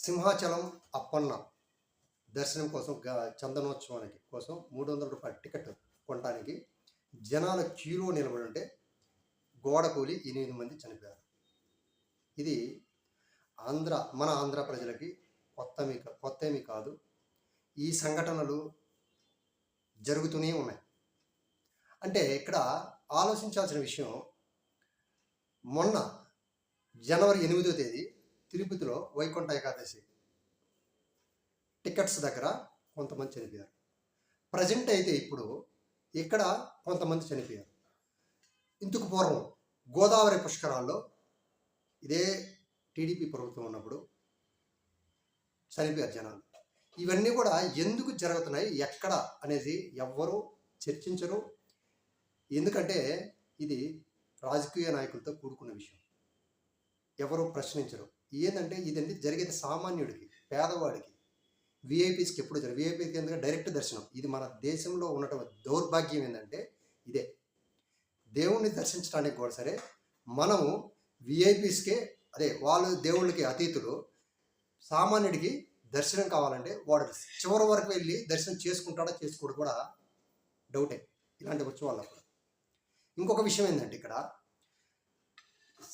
సింహాచలం అప్పన్న దర్శనం కోసం చందనోత్సవానికి కోసం 300 రూపాయల టికెట్ కొనడానికి జనాల క్యూలో నిలబడి ఉంటే గోడ కూలి 8 మంది చనిపోయారు. ఇది మన ఆంధ్ర ప్రజలకి కొత్త ఏమీ కాదు. ఈ సంఘటనలు జరుగుతూనే ఉన్నాయి. అంటే ఇక్కడ ఆలోచించాల్సిన విషయం, మొన్న జనవరి 8వ తేదీ తిరుపతిలో వైకుంఠ ఏకాదశి టికెట్స్ దగ్గర కొంతమంది చనిపోయారు. ప్రజెంట్ అయితే ఇప్పుడు ఇక్కడ కొంతమంది చనిపోయారు. ఇందుకు పూర్వం గోదావరి పుష్కరాల్లో ఇదే టీడీపీ ప్రభుత్వం ఉన్నప్పుడు చనిపోయారు జనాలు. ఇవన్నీ కూడా ఎందుకు జరుగుతున్నాయి, ఎక్కడ అనేది ఎవ్వరూ చర్చించరు. ఎందుకంటే ఇది రాజకీయ నాయకులతో కూడుకున్న విషయం. ఎవరు ప్రశ్నించరు. ఏంటంటే ఇదండి జరిగేది సామాన్యుడికి, పేదవాడికి, విఐపీస్కి ఎప్పుడు విఐపీకి ఎందుకంటే డైరెక్ట్ దర్శనం. ఇది మన దేశంలో ఉన్నటువంటి దౌర్భాగ్యం ఏంటంటే ఇదే. దేవుణ్ణి దర్శించడానికి కూడా సరే మనము విఐపీస్కే, అదే వాళ్ళు దేవుళ్ళకి అతీతులు. సామాన్యుడికి దర్శనం కావాలంటే వాడు చివరి వరకు వెళ్ళి దర్శనం చేసుకుంటాడా చేసుకోడు కూడా డౌటే ఇలాంటి వచ్చే వాళ్ళప్పుడు. ఇంకొక విషయం ఏంటంటే ఇక్కడ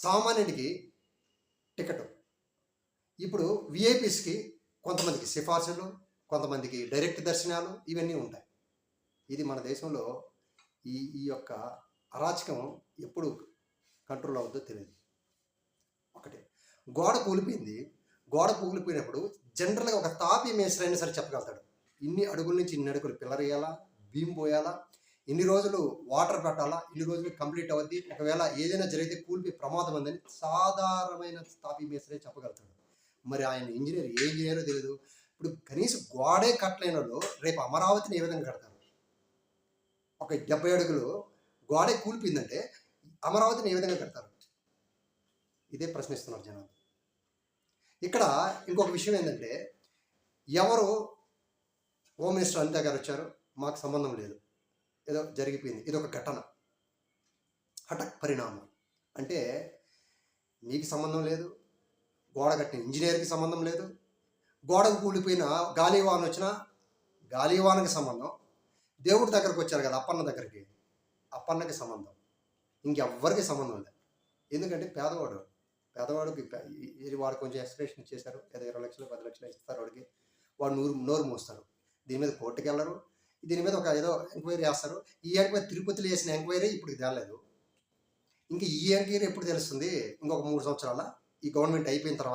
సామాన్యుడికి టికెట్, ఇప్పుడు విఐపీస్కి కొంతమందికి సిఫార్సులు, కొంతమందికి డైరెక్ట్ దర్శనాలు, ఇవన్నీ ఉంటాయి. ఇది మన దేశంలో ఈ యొక్క అరాచకం ఎప్పుడు కంట్రోల్ అవుతుందో తెలియదు. ఒకటి, గోడ కూలిపోయింది. గోడ కూలిపోయినప్పుడు జనరల్గా ఒక తాపీ మేస్త్రి అయినా సరే చెప్పగలుగుతాడు, ఇన్ని అడుగుల నుంచి ఇన్ని అడుగులు పిల్లర్ వేయాలా, బీమ్ పోయాలా, ఇన్ని రోజులు వాటర్ పెట్టాలా, ఇన్ని రోజులు కంప్లీట్ అవుద్ది, ఒకవేళ ఏదైనా జరిగితే కూలిపోయి ప్రమాదం ఉందని సాధారణమైన తాపీ మేస్త్రి చెప్పగలుగుతాడు. మరి ఆయన ఇంజనీర్ ఏ ఇంజనీరో తెలియదు. ఇప్పుడు కనీసం గోడే కట్టలేని వాళ్ళు రేపు అమరావతిని ఏ విధంగా కడతారు? ఒక 70 అడుగులు గోడే కూలిపోయిందంటే అమరావతిని ఏ విధంగా కడతారు? ఇదే ప్రశ్నిస్తున్నారు జనాలు. ఇక్కడ ఇంకొక విషయం ఏంటంటే, ఎవరు హోమ్ మినిస్టర్ అనిత గారు వచ్చారు, మాకు సంబంధం లేదు, ఏదో జరిగిపోయింది, ఇది ఒక ఘటన, హఠాత్ పరిణామం. అంటే మీకు సంబంధం లేదు, గోడ కట్టిన ఇంజనీర్కి సంబంధం లేదు, గోడకు కూలిపోయిన గాలివాన వచ్చిన గాలివానకి సంబంధం, దేవుడి దగ్గరకు వచ్చారు కదా అప్పన్న దగ్గరికి, అప్పన్నకి సంబంధం, ఇంకెవ్వరికి సంబంధం లేదు. ఎందుకంటే పేదవాడికి వాడు కొంచెం ఎక్స్ప్రెషన్ ఇచ్చేశారు, ఏదో 20 లక్షలు 10 లక్షలు ఇస్తారు వాడికి, వాడు నోరు మోస్తారు. దీని మీద కోర్టుకు వెళ్ళరు, దీని మీద ఒక ఏదో ఎంక్వైరీ చేస్తారు. ఈ ఎంక్వైరీ తిరుపతిలో చేసిన ఎంక్వైరీ ఇప్పుడు తేలేదు. ఇంకా ఈ ఎంక్వైరీ ఎప్పుడు తెలుస్తుంది? ఇంకొక 3 సంవత్సరాల ఈ గవర్నమెంట్ అయిపోయిన తర్వాత.